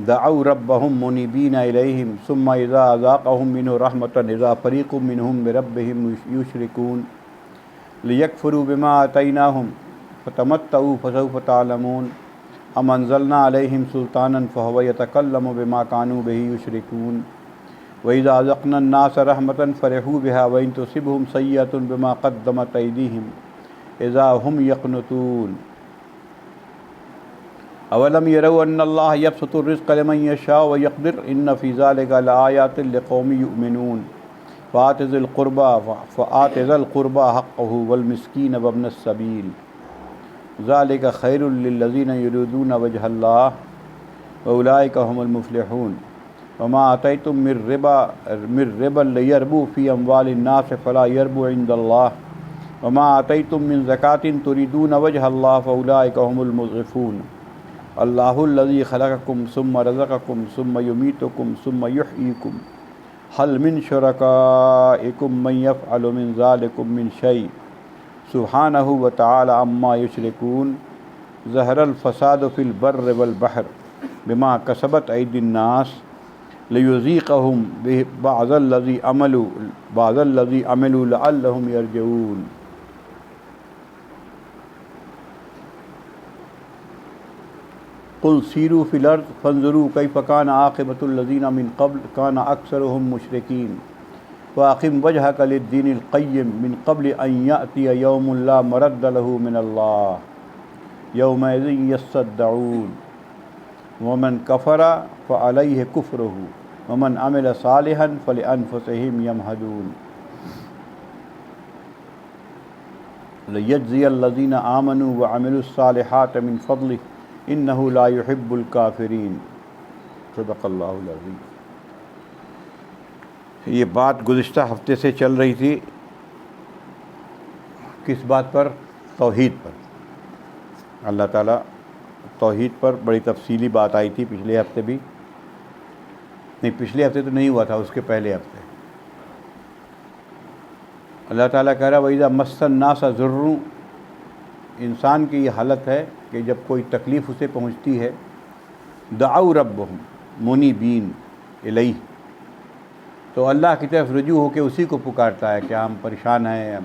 دعوا ربهم منيبين إليهم ثم إذا أذاقهم منه رحمة إذا فريق منهم بربهم يشركون ليكفروا بما آتيناهم فتمتعوا فسوف تعلمون أم أنزلنا عليهم سلطانا فهو يتكلم بما كانوا به يشركون وإذا أذقنا الناس رحمة فرحوا بها وإن تصبهم سيئة بما قدمت أيديهم إذا هم يقنطون اولم يروا ان اللہ یبسط الرزق لمن یشاء ویقدر ان فی ذلک لآیات لقوم یؤمنون فآت ذی القربى حقه والمسکین وابن السبیل ذلک خیر للذین یریدون وجہ اللہ واولئک هم المفلحون وما آتیتم من ربا لیربو فی اموال الناس فلا یربو عند اللہ وما آتیتم من زکاة تریدون وجہ اللہ فاولئک هم المضعفون اللہ الذی خلقکم ثم رزقکم ثم یمیتکم ثم یحییکم هل من شرکائکم من یفعل من ذلکم من شیء سبحانہ وتعالی عما یشرکون ظہر الفساد فی البر والبحر بما کسبت ایدی الناس لیذیقہم بعض الذی عملوا لعلہم یرجعون قل سیروا فی الارض فانظروا کیف کان عاقبۃ الذین من قبل کان اکثرهم مشرکین واقم وجہک للدین القیم من قبل ان یأتی یوم لا مرد له من اللہ یومئذ یصدعون ومن کفر فعلیہ کفرہ ومن عمل صالحا فلانفسهم یمہدون لیجزی الذین آمنوا وعملوا الصالحات من فضلہ انہ لا یحب الکافرین صدق اللہ العظیم۔ یہ بات گزشتہ ہفتے سے چل رہی تھی، کس بات پر؟ توحید پر۔ اللہ تعالیٰ توحید پر بڑی تفصیلی بات آئی تھی پچھلے ہفتے بھی، نہیں پچھلے ہفتے تو نہیں ہوا تھا، اس کے پہلے ہفتے اللہ تعالیٰ کہہ رہا وَإِذَا مَسَّ النَّاسَ ضُرٌّ، انسان کی یہ حالت ہے کہ جب کوئی تکلیف اسے پہنچتی ہے دعوا ربهم منیبین الیہ، تو اللہ کی طرف رجوع ہو کے اسی کو پکارتا ہے کہ ہم پریشان ہیں۔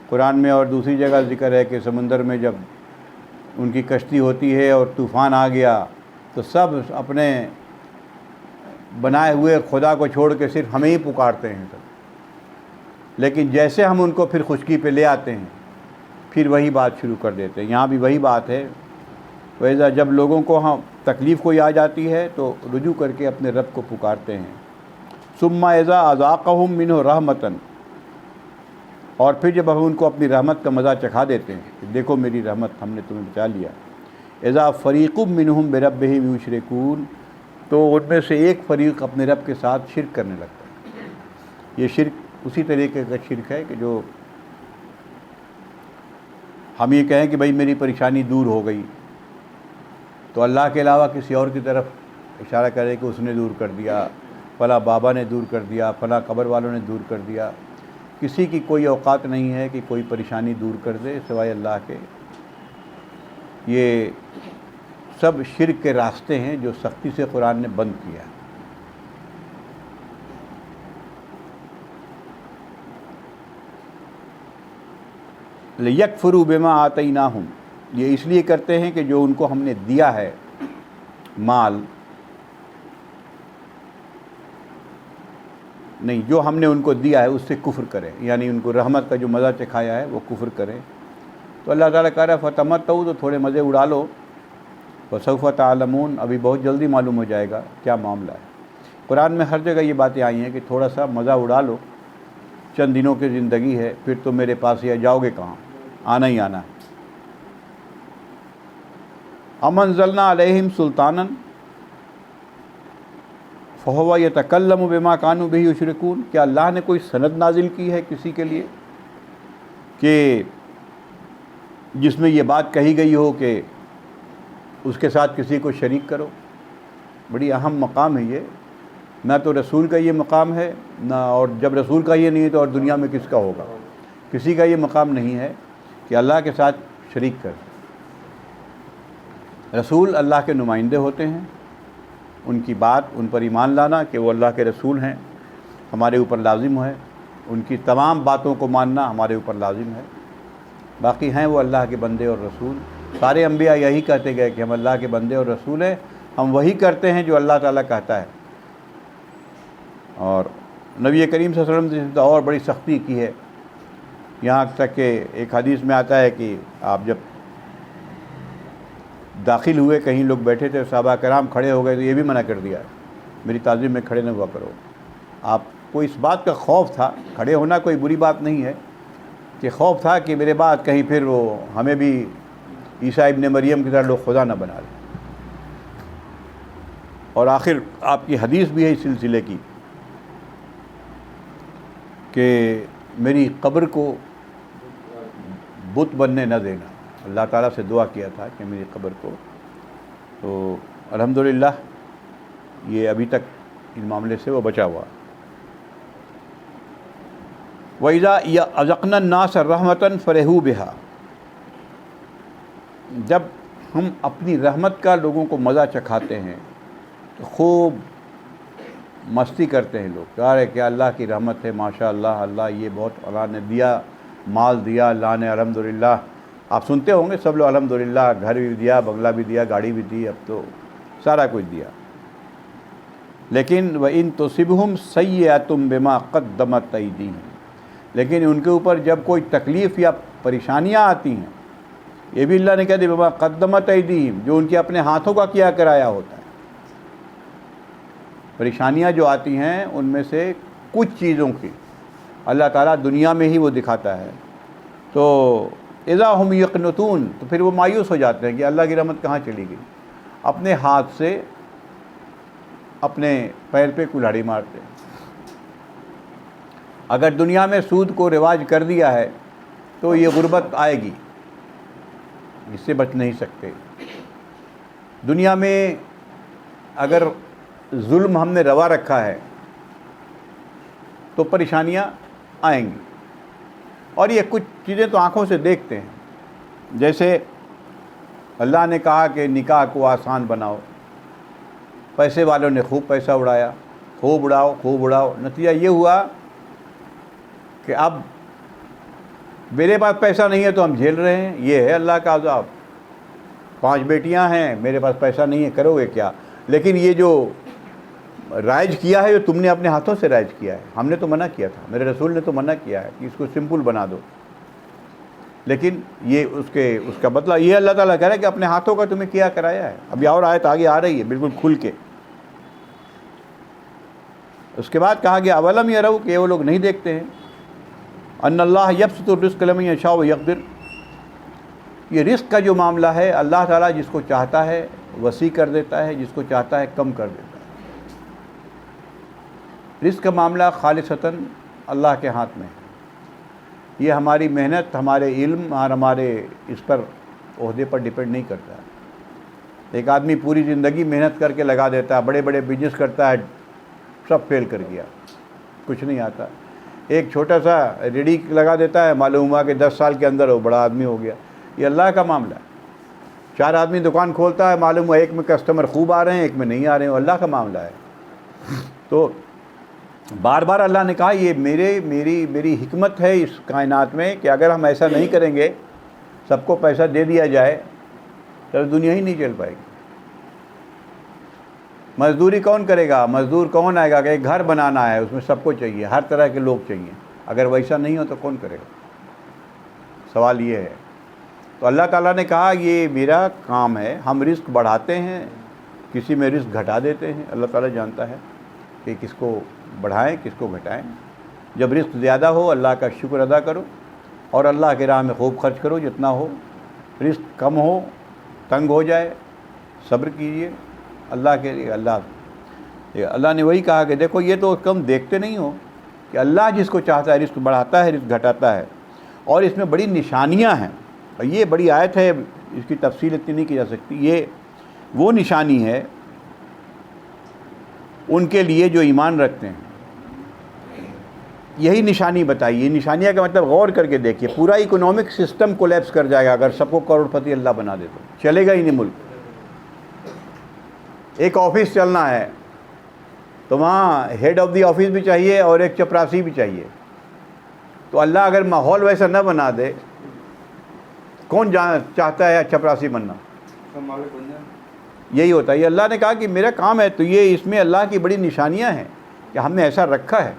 قرآن میں اور دوسری جگہ ذکر ہے کہ سمندر میں جب ان کی کشتی ہوتی ہے اور طوفان آ گیا تو سب اپنے بنائے ہوئے خدا کو چھوڑ کے صرف ہمیں ہی پکارتے ہیں سب، لیکن جیسے ہم ان کو پھر خشکی پہ لے آتے ہیں پھر وہی بات شروع کر دیتے ہیں۔ یہاں بھی وہی بات ہے، ویسا جب لوگوں کو تکلیف کوئی آ جاتی ہے تو رجوع کر کے اپنے رب کو پکارتے ہیں۔ ثم اذا اذاقہم منہ رحمتاً، اور پھر جب ہم ان کو اپنی رحمت کا مزہ چکھا دیتے ہیں کہ دیکھو میری رحمت، ہم نے تمہیں بچا لیا۔ اذا فریق منہم بربہم یشرکون، تو ان میں سے ایک فریق اپنے رب کے ساتھ شرک کرنے لگتا ہے۔ یہ شرک اسی طریقے کا شرک ہے کہ جو ہم یہ کہیں کہ بھئی میری پریشانی دور ہو گئی، تو اللہ کے علاوہ کسی اور کی طرف اشارہ کرے کہ اس نے دور کر دیا، فلاں بابا نے دور کر دیا، فلاں قبر والوں نے دور کر دیا۔ کسی کی کوئی اوقات نہیں ہے کہ کوئی پریشانی دور کر دے سوائے اللہ کے۔ یہ سب شرک کے راستے ہیں جو سختی سے قرآن نے بند کیا۔ لیکفروا بما آتیناہم، یہ اس لیے کرتے ہیں کہ جو ان کو ہم نے دیا ہے مال، نہیں جو ہم نے ان کو دیا ہے اس سے کفر کریں، یعنی ان کو رحمت کا جو مزہ چکھایا ہے وہ کفر کریں۔ تو اللہ تعالیٰ کہہ رہا ہے فتمتعوا، تو تھوڑے مزے اڑا لو، فسوف تعلمون، ابھی بہت جلدی معلوم ہو جائے گا کیا معاملہ ہے۔ قرآن میں ہر جگہ یہ باتیں آئی ہیں کہ تھوڑا سا مزہ اڑا لو، چند دنوں کی زندگی ہے، پھر تو میرے پاس ہی جاؤ گے کہاں، آنا ہی آنا ہے۔ ام انزلنا علیہم سلطانا فہو یتکلم بما کانوا بہ یشرکون، کیا اللہ نے کوئی سند نازل کی ہے کسی کے لیے کہ جس میں یہ بات کہی گئی ہو کہ اس کے ساتھ کسی کو شریک کرو؟ بڑی اہم مقام ہے یہ، نہ تو رسول کا یہ مقام ہے، نہ اور جب رسول کا یہ نہیں ہے تو اور دنیا میں کس کا ہوگا؟ کسی کا یہ مقام نہیں ہے کہ اللہ کے ساتھ شریک کر۔ رسول اللہ کے نمائندے ہوتے ہیں، ان کی بات، ان پر ایمان لانا کہ وہ اللہ کے رسول ہیں ہمارے اوپر لازم ہے، ان کی تمام باتوں کو ماننا ہمارے اوپر لازم ہے۔ باقی ہیں وہ اللہ کے بندے اور رسول۔ سارے انبیاء یہی کہتے گئے کہ ہم اللہ کے بندے اور رسول ہیں، ہم وہی کرتے ہیں جو اللہ تعالیٰ کہتا ہے۔ اور نبی کریم صلی اللہ علیہ وسلم نے اور بڑی سختی کی ہے، یہاں تک کہ ایک حدیث میں آتا ہے کہ آپ جب داخل ہوئے، کہیں لوگ بیٹھے تھے، صحابہ کرام کھڑے ہو گئے تو یہ بھی منع کر دیا میری تعظیم میں کھڑے نہ ہوا کرو۔ آپ کو اس بات کا خوف تھا، کھڑے ہونا کوئی بری بات نہیں ہے، کہ خوف تھا کہ میرے بعد کہیں پھر وہ ہمیں بھی عیسیٰ ابن مریم کی طرح لوگ خدا نہ بنا لیں۔ اور آخر آپ کی حدیث بھی ہے اس سلسلے کی کہ میری قبر کو بت بننے نہ دینا۔ اللہ تعالیٰ سے دعا کیا تھا کہ میری قبر کو، تو الحمدللہ یہ ابھی تک اس معاملے سے وہ بچا ہوا۔ وَإِذَا أَذَقْنَا النَّاسَ رَحْمَةً فَرِحُوا بِهَا، جب ہم اپنی رحمت کا لوگوں کو مزہ چکھاتے ہیں تو خوب مستی کرتے ہیں لوگ، کہہ رہے کہ اللہ کی رحمت ہے، ماشاء اللہ، اللہ یہ بہت اللہ نے دیا، مال دیا اللہ نے، الحمدللہ۔ آپ سنتے ہوں گے سب لوگ الحمدللہ، گھر بھی دیا، بنگلہ بھی دیا، گاڑی بھی دی، اب تو سارا کچھ دیا۔ لیکن وَإِن تُصِبْهُمْ سَيِّئَةٌ بِمَا قَدَّمَتْ أَيْدِيهِمْ، لیکن ان کے اوپر جب کوئی تکلیف یا پریشانیاں آتی ہیں، یہ بھی اللہ نے کہہ دی بِمَا قَدَّمَتْ أَيْدِيهِمْ، جو ان کے اپنے ہاتھوں کا کیا کرایا ہوتا ہے۔ پریشانیاں جو آتی ہیں ان میں سے کچھ چیزوں کی اللہ تعالیٰ دنیا میں ہی وہ دکھاتا ہے، تو اذا ہم یقنطون، تو پھر وہ مایوس ہو جاتے ہیں کہ اللہ کی رحمت کہاں چلی گئی، اپنے ہاتھ سے اپنے پیر پہ کلہاڑی مارتے ہیں۔ اگر دنیا میں سود کو رواج کر دیا ہے تو یہ غربت آئے گی، اس سے بچ نہیں سکتے۔ دنیا میں اگر ظلم ہم نے روا رکھا ہے تو پریشانیاں آئیں گی، اور یہ کچھ چیزیں تو آنکھوں سے دیکھتے ہیں۔ جیسے اللہ نے کہا کہ نکاح کو آسان بناؤ، پیسے والوں نے خوب پیسہ اڑایا، خوب اڑاؤ خوب اڑاؤ، نتیجہ یہ ہوا کہ اب میرے پاس پیسہ نہیں ہے تو ہم جھیل رہے ہیں۔ یہ ہے اللہ کا عذاب۔ 5 بیٹیاں ہیں، میرے پاس پیسہ نہیں ہے، کرو گے کیا؟ لیکن یہ جو رائج کیا ہے، جو تم نے اپنے ہاتھوں سے رائج کیا ہے، ہم نے تو منع کیا تھا، میرے رسول نے تو منع کیا ہے کہ اس کو سمپل بنا دو، لیکن یہ اس کا بدلہ یہ اللہ تعالیٰ کہہ رہا ہے کہ اپنے ہاتھوں کا تمہیں کیا کرایا ہے۔ ابھی اور آیت آگے آ رہی ہے بالکل کھل کے۔ اس کے بعد کہا گیا اولم یروا، کہ وہ لوگ نہیں دیکھتے ہیں، ان اللہ یبسط الرزق لمن یشاء ویقدر، یہ رزق کا جو معاملہ ہے اللہ تعالیٰ جس کو چاہتا ہے وسیع کر دیتا ہے، جس کو چاہتا ہے کم کر دیتا ہے۔ رزق کا معاملہ خالصتاً اللہ کے ہاتھ میں ہے۔ یہ ہماری محنت، ہمارے علم اور ہمارے اس پر عہدے پر ڈیپینڈ نہیں کرتا ہے۔ ایک آدمی پوری زندگی محنت کر کے لگا دیتا ہے، بڑے بڑے بزنس کرتا ہے، سب فیل کر گیا، کچھ نہیں آتا۔ ایک چھوٹا سا ریڑھی لگا دیتا ہے، معلوم ہوا کہ 10 سال کے اندر وہ بڑا آدمی ہو گیا۔ یہ اللہ کا معاملہ ہے۔ 4 آدمی دکان کھولتا ہے، معلوم ہوا ایک میں کسٹمر خوب آ رہے ہیں، ایک میں نہیں آ رہے ہیں، اللہ کا معاملہ ہے۔ تو بار بار اللہ نے کہا یہ میری حکمت ہے اس کائنات میں کہ اگر ہم ایسا نہیں کریں گے، سب کو پیسہ دے دیا جائے تو دنیا ہی نہیں چل پائے گی۔ مزدوری کون کرے گا؟ مزدور کون آئے گا کہ ایک گھر بنانا ہے، اس میں سب کو چاہیے، ہر طرح کے لوگ چاہیے، اگر ویسا نہیں ہو تو کون کرے گا؟ سوال یہ ہے۔ تو اللہ تعالیٰ نے کہا یہ میرا کام ہے، ہم رزق بڑھاتے ہیں، کسی میں رزق گھٹا دیتے ہیں، اللہ تعالیٰ جانتا ہے کہ کس کو بڑھائیں کس کو گھٹائیں۔ جب رزق زیادہ ہو اللہ کا شکر ادا کرو اور اللہ کی راہ میں خوب خرچ کرو جتنا ہو، رزق کم ہو، تنگ ہو جائے، صبر کیجئے اللہ کے لیے۔ اللہ نے وہی کہا کہ دیکھو یہ تو کم دیکھتے نہیں ہو کہ اللہ جس کو چاہتا ہے رزق بڑھاتا ہے، رزق گھٹاتا ہے، اور اس میں بڑی نشانیاں ہیں۔ اور یہ بڑی آیت ہے، اس کی تفصیل اتنی نہیں کی جا سکتی۔ یہ وہ نشانی ہے ان کے لیے جو ایمان رکھتے ہیں، یہی نشانی بتائی۔ یہ نشانیاں کا مطلب غور کر کے دیکھیے، پورا اکنامک سسٹم کولیپس کر جائے گا اگر سب کو کروڑ پتی اللہ بنا دے تو چلے گا ہی نہیں ملک۔ ایک آفس چلنا ہے تو وہاں ہیڈ آف دی آفس بھی چاہیے اور ایک چپراسی بھی چاہیے. تو اللہ اگر ماحول ویسا نہ بنا دے، کون چاہتا ہے چپراسی بننا؟ یہی ہوتا ہے. یہ اللہ نے کہا کہ میرا کام ہے، تو یہ اس میں اللہ کی بڑی نشانیاں ہیں کہ ہم نے ایسا رکھا ہے.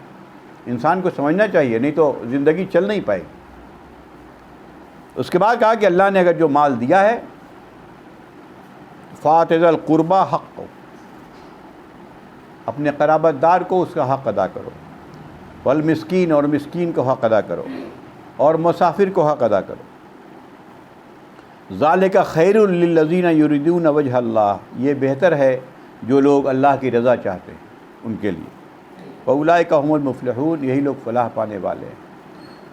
انسان کو سمجھنا چاہیے، نہیں تو زندگی چل نہیں پائے. اس کے بعد کہا کہ اللہ نے اگر جو مال دیا ہے فَآتِ ذِی الْقُرْبَىٰ حَقَّهُ، اپنے قرابت دار کو اس کا حق ادا کرو، والمسکین، اور مسکین کو حق ادا کرو، اور مسافر کو حق ادا کرو. ذالک خیر للذین یریدون وجہ اللہ، یہ بہتر ہے جو لوگ اللہ کی رضا چاہتے ہیں ان کے لیے. وَأُولَٰئِکَ هُمُ الْمُفْلِحُونَ، یہی لوگ فلاح پانے والے ہیں.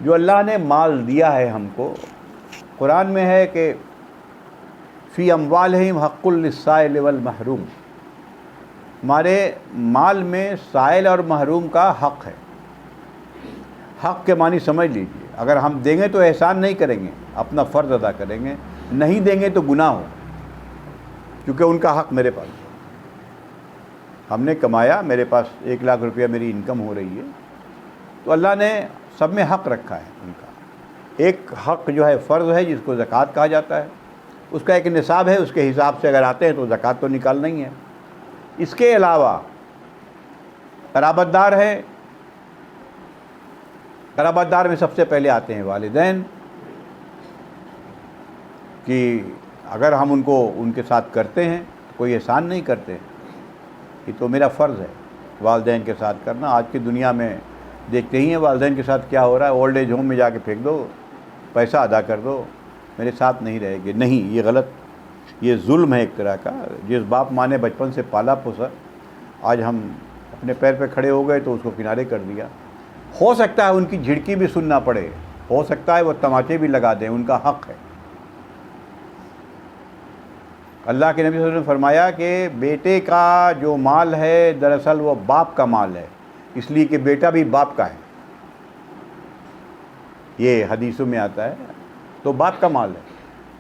جو اللہ نے مال دیا ہے ہم کو، قرآن میں ہے کہ فی اموالہم حق للسائل والمحروم، ہمارے مال میں سائل اور محروم کا حق ہے. حق کے معنی سمجھ لیجیے، اگر ہم دیں گے تو احسان نہیں کریں گے، اپنا فرض ادا کریں گے. نہیں دیں گے تو گناہ ہو، کیونکہ ان کا حق میرے پاس ہے. ہم نے کمایا، میرے پاس 1 لاکھ روپیہ میری انکم ہو رہی ہے، تو اللہ نے سب میں حق رکھا ہے ان کا. ایک حق جو ہے فرض ہے، جس کو زکوٰۃ کہا جاتا ہے. اس کا ایک نصاب ہے، اس کے حساب سے اگر آتے ہیں تو زکوٰۃ تو نکالنا ہی ہے. اس کے علاوہ قرابت دار ہے. قرابت دار میں سب سے پہلے آتے ہیں والدین، کہ اگر ہم ان کے ساتھ کرتے ہیں تو کوئی احسان نہیں کرتے. یہ تو میرا فرض ہے والدین کے ساتھ کرنا. آج کی دنیا میں دیکھتے ہی ہیں والدین کے ساتھ کیا ہو رہا ہے. اولڈ ایج ہوم میں جا کے پھینک دو، پیسہ ادا کر دو، میرے ساتھ نہیں رہے گی. نہیں، یہ غلط، یہ ظلم ہے ایک طرح کا. جس باپ ماں نے بچپن سے پالا پوسا، آج ہم اپنے پیر پہ کھڑے ہو گئے تو اس کو کنارے کر دیا. ہو سکتا ہے ان کی جھڑکی بھی سننا پڑے، ہو سکتا ہے وہ تماچے بھی لگا دیں، ان کا حق ہے. اللہ کے نبی صلی اللہ علیہ وسلم نے فرمایا کہ بیٹے کا جو مال ہے دراصل وہ باپ کا مال ہے، اس لیے کہ بیٹا بھی باپ کا ہے. یہ حدیثوں میں آتا ہے. تو باپ کا مال ہے،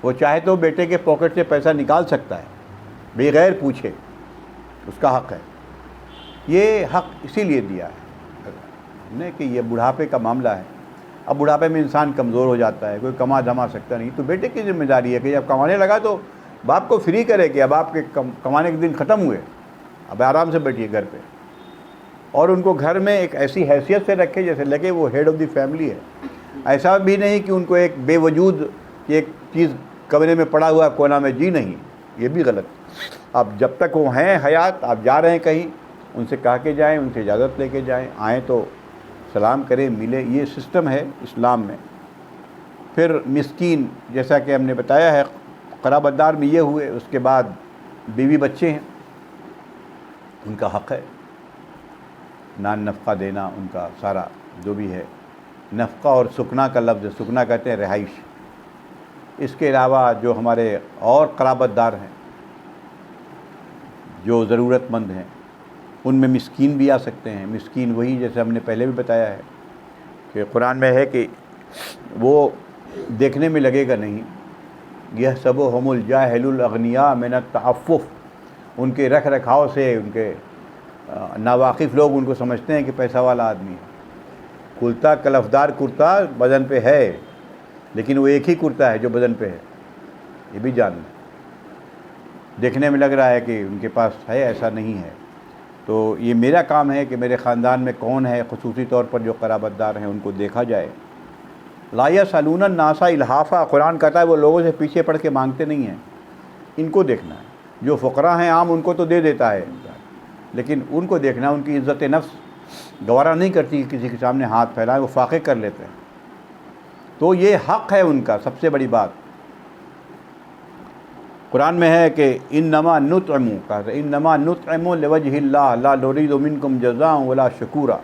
وہ چاہے تو بیٹے کے پاکٹ سے پیسہ نکال سکتا ہے بغیر پوچھے، اس کا حق ہے. یہ حق اسی لیے دیا ہے ہم نے کہ یہ بڑھاپے کا معاملہ ہے. اب بڑھاپے میں انسان کمزور ہو جاتا ہے، کوئی کما دھما سکتا نہیں، تو بیٹے کی ذمہ داری ہے کہ جب کمانے لگا تو باپ کو فری کرے کہ اب آپ کے کمانے کے دن ختم ہوئے، اب آرام سے بیٹھیے گھر پہ. اور ان کو گھر میں ایک ایسی حیثیت سے رکھے جیسے لگے وہ ہیڈ آف دی فیملی ہے. ایسا بھی نہیں کہ ان کو ایک بے وجود ایک چیز کمرے میں پڑا ہوا کونا میں، جی نہیں، یہ بھی غلط. اب جب تک وہ ہیں حیات، آپ جا رہے ہیں کہیں، ان سے کہا کے جائیں، ان سے اجازت لے کے جائیں، آئیں تو سلام کریں، ملے. یہ سسٹم ہے اسلام میں. پھر مسکین، جیسا کہ ہم نے بتایا ہے، قرابت دار میں یہ ہوئے. اس کے بعد بیوی بچے ہیں، ان کا حق ہے نان نفقہ دینا، ان کا سارا جو بھی ہے. نفقہ اور سکنا کا لفظ، سکنا کہتے ہیں رہائش. اس کے علاوہ جو ہمارے اور قرابت دار ہیں جو ضرورت مند ہیں، ان میں مسکین بھی آ سکتے ہیں. مسکین وہی جیسے ہم نے پہلے بھی بتایا ہے کہ قرآن میں ہے کہ وہ دیکھنے میں لگے گا نہیں. یحسبہم الجاہل الاغنیاء من التعفف، ان کے رکھ رکھاؤ سے ان کے ناواقف لوگ ان کو سمجھتے ہیں کہ پیسہ والا آدمی ہے. کلتا کلفدار کرتا بدن پہ ہے، لیکن وہ ایک ہی کرتا ہے جو بدن پہ ہے، یہ بھی جان لیں. دیکھنے میں لگ رہا ہے کہ ان کے پاس ہے، ایسا نہیں ہے. تو یہ میرا کام ہے کہ میرے خاندان میں کون ہے، خصوصی طور پر جو قرابت دار ہیں ان کو دیکھا جائے. لا یسألون الناس الحافا، قرآن کہتا ہے وہ لوگوں سے پیچھے پڑھ کے مانگتے نہیں ہیں، ان کو دیکھنا ہے. جو فقراء ہیں عام ان کو تو دے دیتا ہے، لیکن ان کو دیکھنا. ان کی عزت نفس گوارا نہیں کرتی کسی کے سامنے ہاتھ پھیلائے، وہ فاقے کر لیتے ہیں. تو یہ حق ہے ان کا. سب سے بڑی بات قرآن میں ہے کہ انما نطعم، کہا تھا انما نطعم لوجہ اللہ لا نرید منکم جزاء ولا شکورا.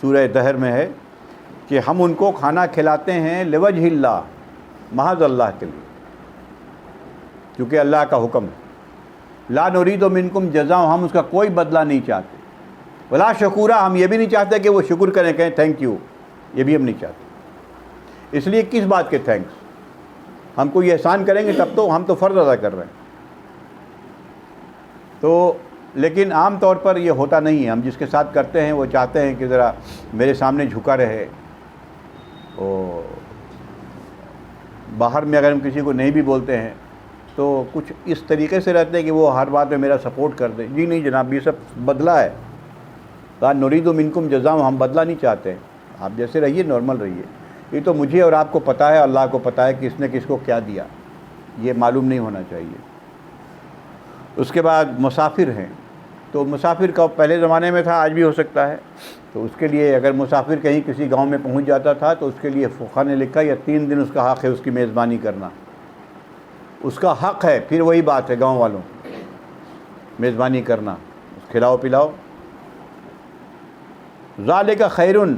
سورہ دہر میں ہے کہ ہم ان کو کھانا کھلاتے ہیں لوجہ اللہ، محض اللہ کے لیے، کیونکہ اللہ کا حکم ہے. لا نرید منکم جزاء، ہم اس کا کوئی بدلہ نہیں چاہتے. ولا شکورا، ہم یہ بھی نہیں چاہتے کہ وہ شکر کریں، کہیں تھینک یو، یہ بھی ہم نہیں چاہتے. اس لیے کس بات کے تھینکس؟ ہم کو یہ احسان کریں گے تب تو ہم تو فرض ادا کر رہے ہیں. تو لیکن عام طور پر یہ ہوتا نہیں ہے. ہم جس کے ساتھ کرتے ہیں وہ چاہتے ہیں کہ ذرا میرے سامنے جھکا رہے. اور باہر میں اگر ہم کسی کو نہیں بھی بولتے ہیں تو کچھ اس طریقے سے رہتے ہیں کہ وہ ہر بات میں میرا سپورٹ کر دیں. جی نہیں جناب، یہ سب بدلہ ہے. نرید منکم جزاء، ہم بدلہ نہیں چاہتے ہیں. آپ جیسے رہیے، نارمل رہیے. یہ تو مجھے اور آپ کو پتہ ہے، اللہ کو پتہ ہے کہ اس نے کس کو کیا دیا. یہ معلوم نہیں ہونا چاہیے. اس کے بعد مسافر ہیں، تو مسافر کا پہلے زمانے میں تھا، آج بھی ہو سکتا ہے. تو اس کے لیے اگر مسافر کہیں کسی گاؤں میں پہنچ جاتا تھا تو اس کے لیے فقہا نے لکھا یا 3 دن اس کا حق ہے اس کی میزبانی کرنا. اس کا حق ہے. پھر وہی بات ہے گاؤں والوں، میزبانی کرنا، کھلاؤ پلاؤ. ذالک خیرن،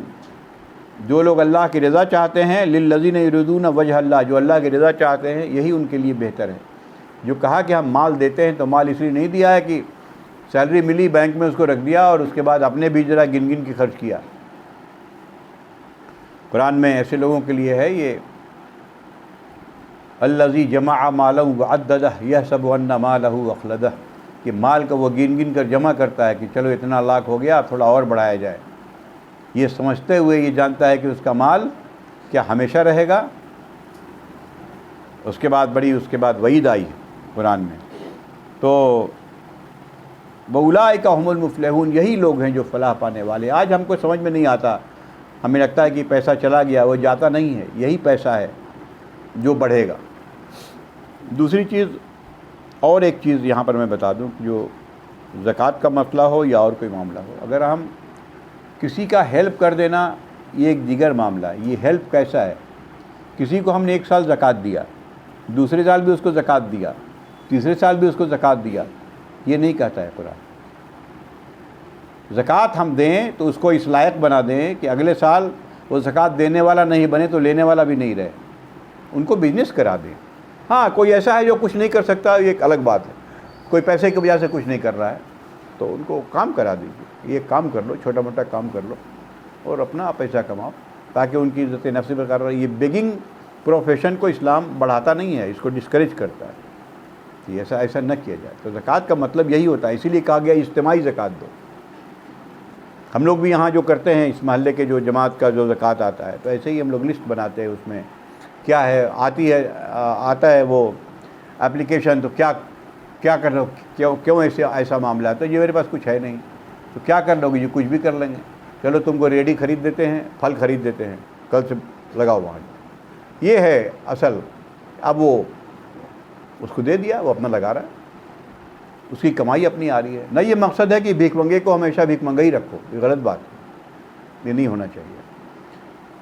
جو لوگ اللہ کی رضا چاہتے ہیں، للذین یریدون وجہ اللہ، جو اللہ کی رضا چاہتے ہیں، یہی ان کے لیے بہتر ہے. جو کہا کہ ہم مال دیتے ہیں تو مال اس لیے نہیں دیا ہے کہ سیلری ملی بینک میں اس کو رکھ دیا اور اس کے بعد اپنے بھی ذرا گن گن کے خرچ کیا. قرآن میں ایسے لوگوں کے لیے ہے یہ الذی جمع مالہ وعددہ یحسب ان مالہ اخلدہ، کہ مال کا وہ گن گن کر جمع کرتا ہے کہ چلو اتنا لاکھ ہو گیا، تھوڑا اور بڑھایا جائے. یہ سمجھتے ہوئے یہ جانتا ہے کہ اس کا مال کیا ہمیشہ رہے گا. اس کے بعد وعید آئی قرآن میں. تو وَأُولَٰئِكَ هُمُ الْمُفْلِحُونَ، یہی لوگ ہیں جو فلاح پانے والے. آج ہم کو سمجھ میں نہیں آتا، ہمیں لگتا ہے کہ پیسہ چلا گیا، وہ جاتا نہیں ہے. یہی پیسہ ہے جو بڑھے گا. دوسری چیز، اور ایک چیز یہاں پر میں بتا دوں، جو زکوٰۃ کا مسئلہ ہو یا اور کوئی معاملہ ہو، اگر ہم کسی کا ہیلپ کر دینا، یہ ایک دیگر معاملہ ہے. یہ ہیلپ کیسا ہے؟ کسی کو ہم نے 1 سال زکوٰۃ دیا، دوسرے سال بھی اس کو زکوٰۃ دیا، تیسرے سال بھی اس کو زکوٰۃ دیا. یہ نہیں کہتا ہے قرآن. زکوٰۃ ہم دیں تو اس کو اس لائق بنا دیں کہ اگلے سال وہ زکوٰۃ دینے والا نہیں بنے تو لینے والا بھی نہیں رہے. ان کو بزنس کرا دیں. ہاں کوئی ایسا ہے جو کچھ نہیں کر سکتا، یہ ایک الگ بات ہے. کوئی پیسے کی وجہ سے کچھ نہیں کر رہا ہے تو ان کو کام کرا دیجیے. یہ کام کر لو، چھوٹا موٹا کام کر لو اور اپنا پیسہ کماؤ تاکہ ان کی عزت نفس برقرار رہے. یہ بیگنگ پروفیشن کو اسلام بڑھاتا نہیں ہے، اس کو ڈسکریج کرتا ہے کہ ایسا نہ کیا جائے. تو زکوٰۃ کا مطلب یہی ہوتا ہے. اسی لیے کہا گیا اجتماعی زکوٰۃ دو. ہم لوگ بھی یہاں جو کرتے ہیں، اس محلے کے جو جماعت کا جو زکوٰۃ آتا ہے، تو ایسے ہی ہم لوگ لسٹ بناتے ہیں. اس میں کیا ہے، آتا ہے وہ اپلیکیشن، تو کیا کر لو، کیوں ایسا معاملہ ہے. تو یہ میرے پاس کچھ ہے نہیں تو کیا کر لو گے؟ یہ کچھ بھی کر لیں گے. چلو تم کو ریڈی خرید دیتے ہیں، پھل خرید دیتے ہیں، کل سے لگاؤ وہاں. یہ ہے اصل. اب وہ اس کو دے دیا، وہ اپنا لگا رہا ہے، اس کی کمائی اپنی آ رہی ہے. نہ یہ مقصد ہے کہ بھیک منگے کو ہمیشہ بھیک منگا ہی رکھو. یہ غلط بات ہے، یہ نہیں ہونا چاہیے.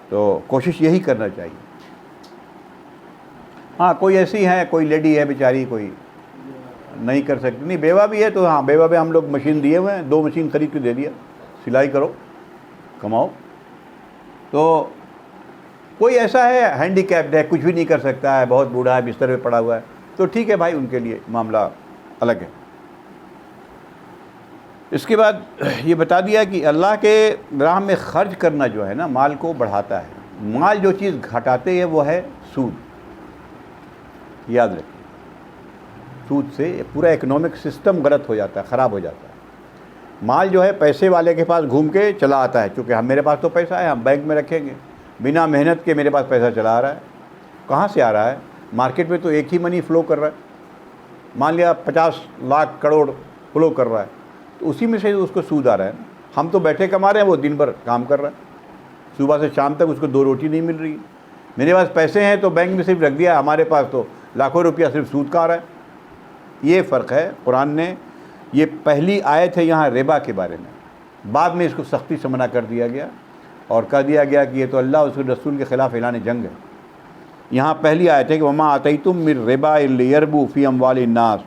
تو کوشش یہی کرنا چاہیے. ہاں کوئی ایسی ہے، کوئی لیڈی ہے بیچاری، کوئی نہیں کر سکتی، نہیں بیوہ بھی ہے تو ہاں بیوہ پہ ہم لوگ مشین دیے ہوئے ہیں، 2 مشین خرید کے دے دیا، سلائی کرو کماؤ. تو کوئی ایسا ہے ہینڈی کیپڈ ہے، کچھ بھی نہیں کر سکتا ہے، بہت بوڑھا ہے، بستر پہ پڑا ہوا ہے، تو ٹھیک ہے بھائی، ان کے لیے معاملہ الگ ہے. اس کے بعد یہ بتا دیا کہ اللہ کے راہ میں خرچ کرنا جو ہے نا، مال کو بڑھاتا ہے. مال جو چیز گھٹاتے ہے وہ ہے سود. یاد رکھیں، سود سے پورا اکنامک سسٹم غلط ہو جاتا ہے، خراب ہو جاتا ہے. مال جو ہے پیسے والے کے پاس گھوم کے چلا آتا ہے، چونکہ میرے پاس تو پیسہ ہے، ہم بینک میں رکھیں گے، بنا محنت کے میرے پاس پیسہ چلا آ رہا ہے. کہاں سے آ رہا ہے؟ مارکیٹ میں تو ایک ہی منی فلو کر رہا ہے. مان لیا 50 لاکھ کروڑ فلو کر رہا ہے، تو اسی میں سے اس کو سود آ رہا ہے. ہم تو بیٹھے کما رہے ہیں، وہ دن بھر کام کر رہا ہے، صبح سے شام تک اس کو 2 روٹی نہیں مل رہی. میرے پاس پیسے ہیں تو بینک میں صرف رکھ دیا، ہمارے پاس تو لاکھوں روپیہ صرف سود کا آ رہا ہے. یہ فرق ہے. قرآن نے یہ پہلی آیت ہے یہاں ربا کے بارے میں. بعد میں اس کو سختی سے منع کر دیا گیا اور کہہ دیا گیا کہ یہ تو اللہ اس کے رسول کے خلاف اعلان جنگ ہے. یہاں پہلی آیت ہے کہ وما آتیتم من ربا لیربو فی اموال الناس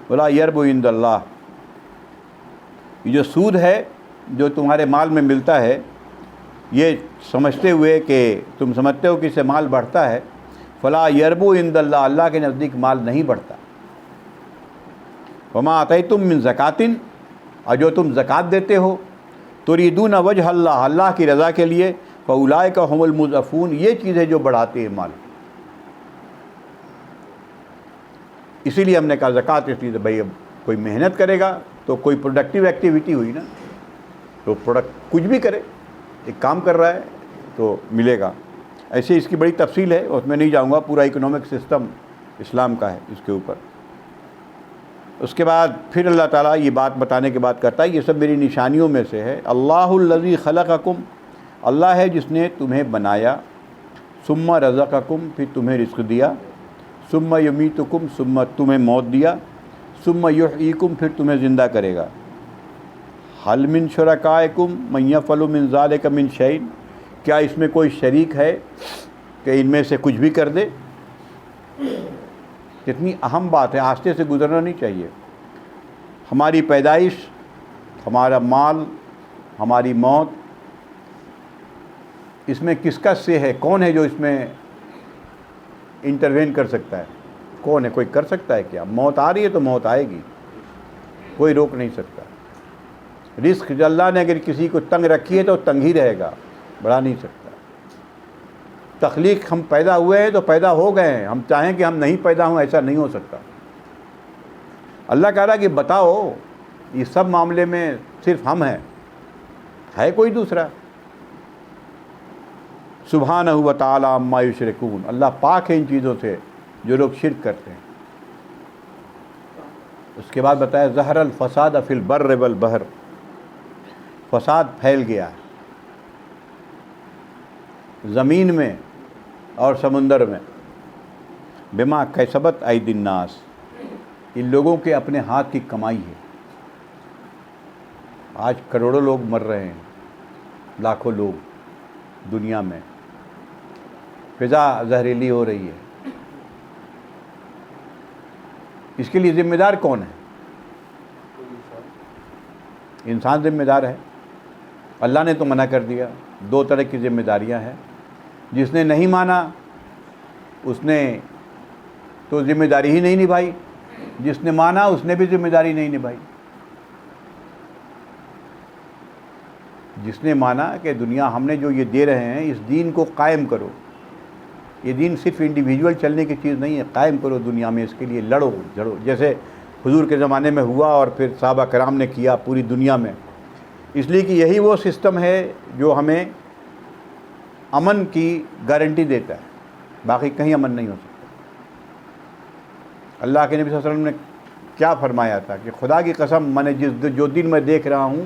ولا یربو عند اللہ. یہ جو سود ہے جو تمہارے مال میں ملتا ہے، یہ سمجھتے ہوئے کہ تم سمجھتے ہو کہ اس سے مال بڑھتا ہے، فلا یربو عند اللہ، اللہ کے نزدیک مال نہیں بڑھتا. وما آتیتم من زکوٰۃ، اور جو تم زکوٰۃ دیتے ہو، تریدون وجہ اللہ، اللہ کی رضا کے لیے، فاولئک هم المضعفون، یہ چیزیں جو بڑھاتے ہیں مال. اسی لیے ہم نے کہا زکوٰۃ اس لیے بھائی اب کوئی محنت کرے گا تو کوئی پروڈکٹیو ایکٹیویٹی ہوئی نا. تو کچھ بھی کرے، ایک کام کر رہا ہے تو ملے گا. ایسے اس کی بڑی تفصیل ہے، اس میں نہیں جاؤں گا. پورا اکنامک سسٹم اسلام کا ہے اس کے اوپر. اس کے بعد پھر اللہ تعالیٰ یہ بات بتانے کے بعد کرتا ہے یہ سب میری نشانیوں میں سے ہے. اللہ الذی خلقکم، اللہ ہے جس نے تمہیں بنایا. ثم رزقکم، پھر تمہیں رزق دیا. ثم یمیتکم، ثم تمہیں موت دیا. ثم یحییکم، پھر تمہیں زندہ کرے گا. حل من شرکائکم من یفعل من ذلک من شیء، کیا اس میں کوئی شریک ہے کہ ان میں سے کچھ بھی کر دے؟ کتنی اہم بات ہے، آستے سے گزرنا نہیں چاہیے. ہماری پیدائش، ہمارا مال، ہماری موت، اس میں کس کا سے ہے؟ کون ہے جو اس میں انٹروین کر سکتا ہے؟ کون ہے؟ کوئی کر سکتا ہے کیا؟ موت آ رہی ہے تو موت آئے گی، کوئی روک نہیں سکتا. رزق جو اللہ نے اگر کسی کو تنگ رکھی ہے تو تنگ ہی رہے گا، بڑھا نہیں سکتا. تخلیق، ہم پیدا ہوئے ہیں تو پیدا ہو گئے ہیں، ہم چاہیں کہ ہم نہیں پیدا ہوں ایسا نہیں ہو سکتا. اللہ کہہ رہا کہ بتاؤ یہ سب معاملے میں صرف ہم ہیں، ہے کوئی دوسرا؟ سبحانہ و تعالی عما یشرکون، اللہ پاک ہے ان چیزوں سے جو لوگ شرک کرتے ہیں. اس کے بعد بتایا ظہر الفساد فی البر والبحر، فساد پھیل گیا ہے زمین میں اور سمندر میں. بما کسبت ایدی الناس، ان لوگوں کے اپنے ہاتھ کی کمائی ہے. آج کروڑوں لوگ مر رہے ہیں، لاکھوں لوگ دنیا میں. فضا زہریلی ہو رہی ہے. اس کے لیے ذمہ دار کون ہے؟ انسان ذمہ دار ہے. اللہ نے تو منع کر دیا. دو طرح کی ذمہ داریاں ہیں. جس نے نہیں مانا اس نے تو ذمہ داری ہی نہیں نبھائی، جس نے مانا اس نے بھی ذمہ داری نہیں نبھائی. جس نے مانا کہ دنیا ہم نے جو یہ دے رہے ہیں اس دین کو قائم کرو، یہ دین صرف انڈیویجول چلنے کی چیز نہیں ہے، قائم کرو دنیا میں، اس کے لیے لڑو جھڑو، جیسے حضور کے زمانے میں ہوا اور پھر صحابہ کرام نے کیا پوری دنیا میں. اس لیے کہ یہی وہ سسٹم ہے جو ہمیں امن کی گارنٹی دیتا ہے، باقی کہیں امن نہیں ہو سکتا. اللہ کے نبی صلی اللہ علیہ وسلم نے کیا فرمایا تھا کہ خدا کی قسم میں نے جو دن میں دیکھ رہا ہوں،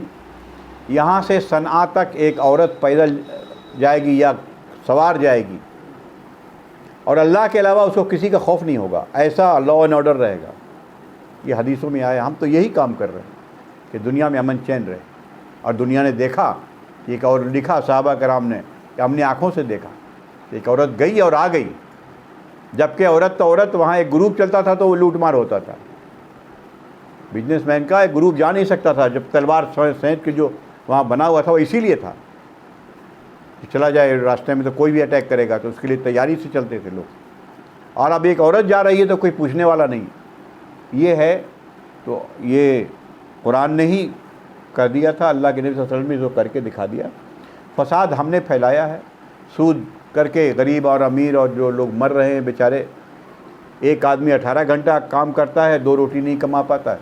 یہاں سے صنعاء تک ایک عورت پیدل جائے گی یا سوار جائے گی اور اللہ کے علاوہ اس کو کسی کا خوف نہیں ہوگا، ایسا لا اینڈ آرڈر رہے گا. یہ حدیثوں میں آیا. ہم تو یہی کام کر رہے ہیں کہ دنیا میں امن چین رہے. اور دنیا نے دیکھا، ایک اور لکھا صحابہ کرام نے کہ ہم نے آنکھوں سے دیکھا، ایک عورت گئی اور آ گئی. جبکہ عورت تو عورت، وہاں ایک گروپ چلتا تھا تو وہ لوٹ مار ہوتا تھا. بزنس مین کا ایک گروپ جا نہیں سکتا تھا، جب تلوار سینت کے جو وہاں بنا ہوا تھا وہ اسی لیے تھا کہ چلا جائے راستے میں تو کوئی بھی اٹیک کرے گا، تو اس کے لیے تیاری سے چلتے تھے لوگ. اور اب ایک عورت جا رہی ہے تو کوئی پوچھنے والا نہیں. یہ ہے تو یہ قرآن نے ہی کر دیا تھا، اللہ کے نبی صلی اللہ علیہ وسلم نے جو کر کے دکھا دیا. فساد ہم نے پھیلایا ہے، سود کر کے غریب اور امیر اور جو لوگ مر رہے ہیں بیچارے. ایک آدمی 18 گھنٹہ کام کرتا ہے، 2 روٹی نہیں کما پاتا ہے.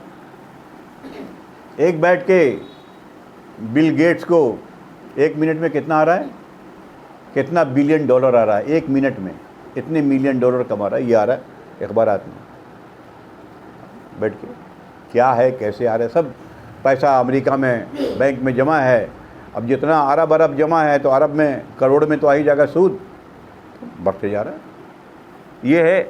ایک بیٹھ کے بل گیٹس کو 1 منٹ میں کتنا آ رہا ہے، کتنا بلین ڈالر آ رہا ہے 1 منٹ میں، اتنے ملین ڈالر کما رہا ہے. یہ آ رہا ہے اخبارات میں بیٹھ کے. کیا ہے، کیسے آ رہا ہے؟ سب پیسہ امریکہ میں بینک میں جمع ہے. اب جتنا ارب جمع ہے تو ارب میں کروڑ میں تو آ ہی جائے گا. سود بڑھتے جا رہا ہے. یہ ہے.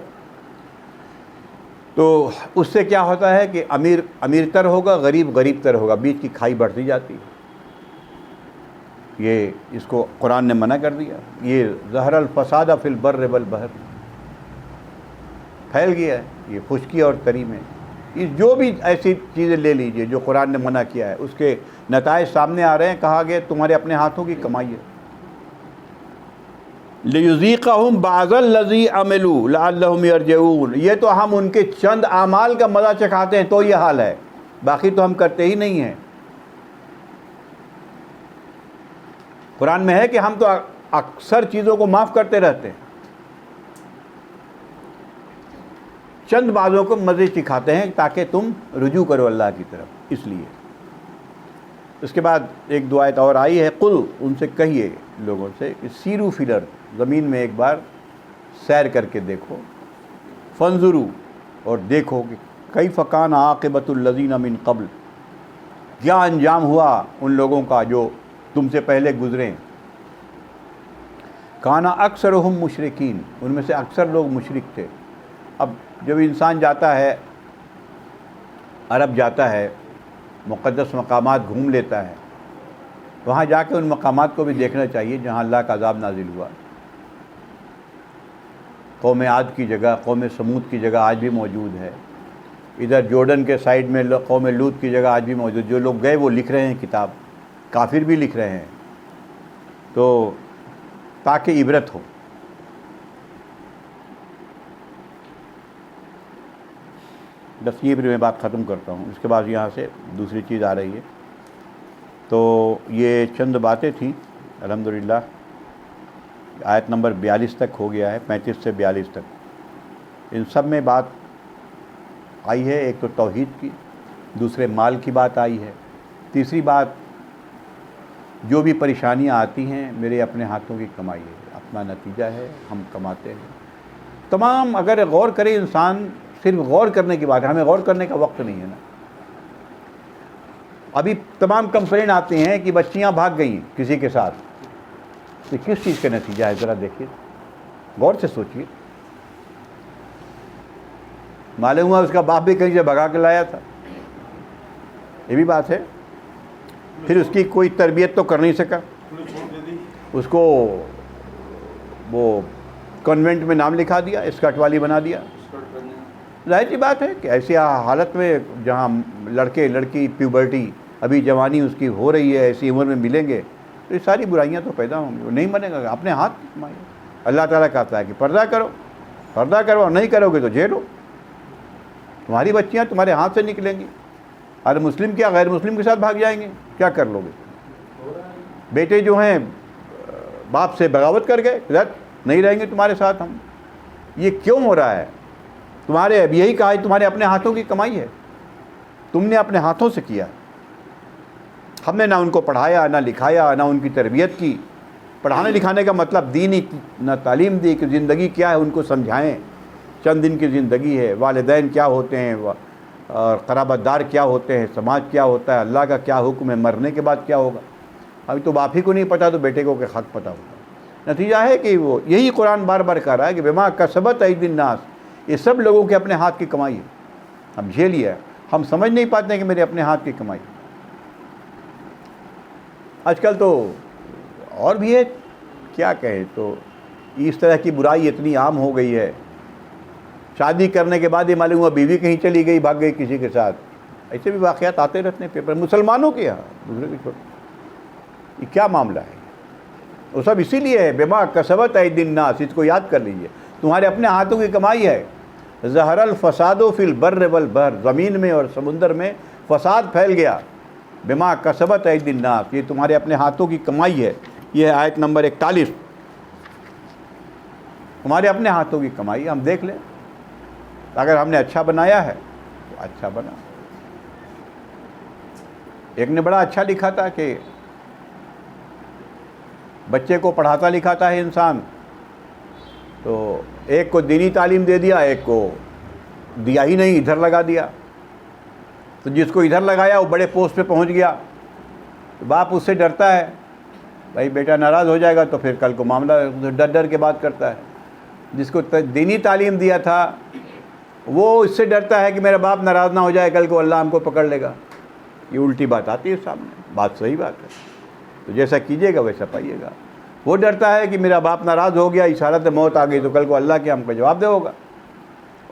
تو اس سے کیا ہوتا ہے کہ امیر امیر تر ہوگا، غریب غریب تر ہوگا، بیچ کی کھائی بڑھتی جاتی ہے. یہ اس کو قرآن نے منع کر دیا. یہ ظہر الفساد فی البر والبحر، پھیل گیا ہے یہ خشکی اور تری میں. یہ جو بھی ایسی چیزیں لے لیجئے جو قرآن نے منع کیا ہے، اس کے نتائج سامنے آ رہے ہیں. کہا گیا تمہارے اپنے ہاتھوں کی کمائی ہے. لِيُذِيقَهُمْ بَعْضَ الَّذِي عَمِلُوا لَعَلَّهُمْ يَرْجِعُونَ. یہ تو ہم ان کے چند اعمال کا مزہ چکھاتے ہیں تو یہ حال ہے، باقی تو ہم کرتے ہی نہیں ہیں. قرآن میں ہے کہ ہم تو اکثر چیزوں کو معاف کرتے رہتے ہیں، چند بازوں کو مزے چکھاتے ہیں تاکہ تم رجوع کرو اللہ کی طرف. اس لیے۔ اس کے بعد ایک دو آیت اور آئی ہے، قل، ان سے کہیے لوگوں سے کہ سیرو فی الارض، زمین میں ایک بار سیر کر کے دیکھو، فانظروا، اور دیکھو کہ کیف کان عاقبۃ الذین من قبل، کیا انجام ہوا ان لوگوں کا جو تم سے پہلے گزرے، کانا اکثرہم مشرکین، ان میں سے اکثر لوگ مشرک تھے۔ اب جب انسان جاتا ہے، عرب جاتا ہے، مقدس مقامات گھوم لیتا ہے، وہاں جا کے ان مقامات کو بھی دیکھنا چاہیے جہاں اللہ کا عذاب نازل ہوا۔ قوم عاد کی جگہ، قوم سمود کی جگہ آج بھی موجود ہے، ادھر جورڈن کے سائیڈ میں قوم لوط کی جگہ آج بھی موجود۔ جو لوگ گئے وہ لکھ رہے ہیں کتاب، کافر بھی لکھ رہے ہیں، تو تاکہ عبرت ہو۔ بس یہ بھی میں بات ختم کرتا ہوں، اس کے بعد یہاں سے دوسری چیز آ رہی ہے۔ تو یہ چند باتیں تھیں الحمدللہ۔ آیت نمبر 42 تک ہو گیا ہے، 35 سے 42 تک ان سب میں بات آئی ہے۔ ایک تو توحید کی، دوسرے مال کی بات آئی ہے، تیسری بات جو بھی پریشانیاں آتی ہیں میرے اپنے ہاتھوں کی کمائی ہے، اپنا نتیجہ ہے، ہم کماتے ہیں۔ تمام اگر غور کرے انسان، صرف غور کرنے کی بات ہے، ہمیں غور کرنے کا وقت نہیں ہے نا۔ ابھی تمام کمپلین آتے ہیں کہ بچیاں بھاگ گئیں کسی کے ساتھ، تو کس چیز کا نتیجہ ہے ذرا دیکھیے، غور سے سوچیے۔ معلوم ہوا اس کا باپ بھی کہیں سے بھگا کے لایا تھا، یہ بھی بات ہے۔ پھر اس کی کوئی تربیت تو کر نہیں سکا، اس کو وہ کانوینٹ میں نام لکھا دیا، اسکرٹ والی بنا دیا۔ ظاہر سی بات ہے کہ ایسی حالت میں جہاں لڑکے لڑکی پیوبرٹی، ابھی جوانی اس کی ہو رہی ہے، ایسی عمر میں ملیں گے تو یہ ساری برائیاں تو پیدا ہوں گی، وہ نہیں بنے گا۔ اپنے ہاتھ کی کمائی، اللہ تعالیٰ کہتا ہے کہ پردہ کرو، پردہ کرو، اور نہیں کرو گے تو جیل ہو۔ تمہاری بچیاں تمہارے ہاتھ سے نکلیں گی، اور مسلم کیا غیر مسلم کے ساتھ بھاگ جائیں گے، کیا کر لو گے؟ بیٹے جو ہیں باپ سے بغاوت کر گئے، نہیں رہیں گے تمہارے ساتھ ہم۔ یہ کیوں ہو رہا ہے؟ تمہارے اب یہی کہا ہے تمہارے اپنے ہاتھوں کی کمائی ہے، تم نے اپنے ہاتھوں سے کیا۔ ہم نے نہ ان کو پڑھایا، نہ لکھایا، نہ ان کی تربیت کی۔ پڑھانے لکھانے کا مطلب دینی نہ تعلیم دی کہ زندگی کیا ہے ان کو سمجھائیں، چند دن کی زندگی ہے، والدین کیا ہوتے ہیں اور قرابت دار کیا ہوتے ہیں، سماج کیا ہوتا ہے، اللہ کا کیا حکم ہے، مرنے کے بعد کیا ہوگا۔ ابھی تو باپ ہی کو نہیں پتا تو بیٹے کو کہ حق پتہ ہوگا۔ نتیجہ ہے کہ وہ یہی قرآن بار بار کہہ رہا ہے کہ بما کسبت ایدی الناس، یہ سب لوگوں کے اپنے ہاتھ کی کمائی ہے۔ ہم جھیلیے، ہم سمجھ نہیں پاتے ہیں کہ میرے اپنے ہاتھ کی کمائی۔ آج کل تو اور بھی ہے، کیا کہیں، تو اس طرح کی برائی اتنی عام ہو گئی ہے۔ شادی کرنے کے بعد یہ معلوم ہوا بیوی کہیں چلی گئی، بھاگ گئی کسی کے ساتھ۔ ایسے بھی واقعات آتے رہتے ہیں پیپر، مسلمانوں کے یہاں، دوسرے کے چھوڑ۔ یہ کیا معاملہ ہے؟ وہ سب اسی لیے ہے بما کسبت ایدی الناس، اس کو یاد کر لیجئے، تمہارے اپنے ہاتھوں کی کمائی ہے۔ ظہر الفساد فی البر والبحر، زمین میں اور سمندر میں فساد پھیل گیا، بما کسبت ایدی الناس، یہ تمہارے اپنے ہاتھوں کی کمائی ہے۔ یہ ہے آیت نمبر 41، تمہارے اپنے ہاتھوں کی کمائی۔ ہم دیکھ لیں، اگر ہم نے اچھا بنایا ہے تو اچھا بنا۔ ایک نے بڑا اچھا لکھا تھا کہ بچے کو پڑھاتا لکھاتا ہے انسان، تو ایک کو دینی تعلیم دے دیا، ایک کو دیا ہی نہیں، ادھر لگا دیا۔ تو جس کو ادھر لگایا وہ بڑے پوسٹ پہ پہنچ گیا، تو باپ اس سے ڈرتا ہے، بھائی بیٹا ناراض ہو جائے گا تو پھر کل کو معاملہ ڈر ڈر کے بات کرتا ہے۔ جس کو دینی تعلیم دیا تھا وہ اس سے ڈرتا ہے کہ میرا باپ ناراض نہ ہو جائے، کل کو اللہ ہم کو پکڑ لے گا۔ یہ الٹی بات آتی ہے سامنے، بات صحیح بات ہے، تو جیسا کیجیے گا ویسا پائیے گا۔ وہ ڈرتا ہے کہ میرا باپ ناراض ہو گیا، اشارت موت آ گئی تو کل کو اللہ کے ہم کو جواب دے ہوگا۔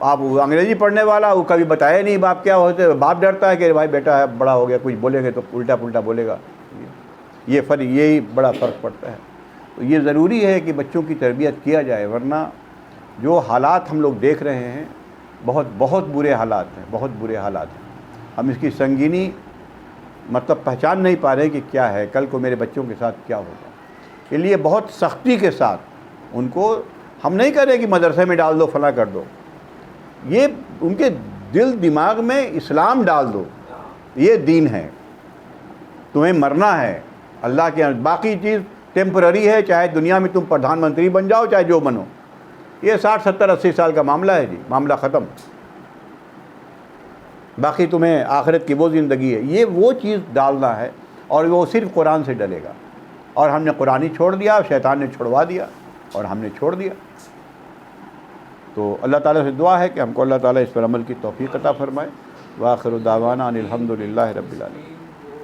آپ انگریزی پڑھنے والا، وہ کبھی بتایا نہیں باپ کیا ہوتے، باپ ڈرتا ہے کہ بھائی بیٹا ہے بڑا ہو گیا، کچھ بولیں گے تو الٹا پلٹا بولے گا۔ یہ فرق، یہی بڑا فرق پڑتا ہے۔ تو یہ ضروری ہے کہ بچوں کی تربیت کیا جائے، ورنہ جو حالات ہم لوگ دیکھ رہے ہیں بہت بہت برے حالات ہیں، بہت برے حالات ہیں۔ ہم اس کی سنگینی مطلب پہچان نہیں پا رہے کہ کیا ہے، کل کو میرے بچوں کے ساتھ کیا ہوگا۔ اس لیے بہت سختی کے ساتھ ان کو، ہم نہیں کہہ رہے کہ مدرسے میں ڈال دو، فلاں کر دو، یہ ان کے دل دماغ میں اسلام ڈال دو، یہ دین ہے، تمہیں مرنا ہے اللہ کے، باقی چیز ٹیمپرری ہے، چاہے دنیا میں تم پردھان منتری بن جاؤ چاہے جو بنو، یہ 60 70 80 سال کا معاملہ ہے جی، معاملہ ختم، باقی تمہیں آخرت کی وہ زندگی ہے، یہ وہ چیز ڈالنا ہے، اور وہ صرف قرآن سے ڈلے گا، اور ہم نے قرآن ہی چھوڑ دیا، شیطان نے چھڑوا دیا اور ہم نے چھوڑ دیا۔ تو اللہ تعالیٰ سے دعا ہے کہ ہم کو اللہ تعالیٰ اس پر عمل کی توفیق عطا فرمائے۔ وآخر دعوانا ان الحمد للہ رب العالمین۔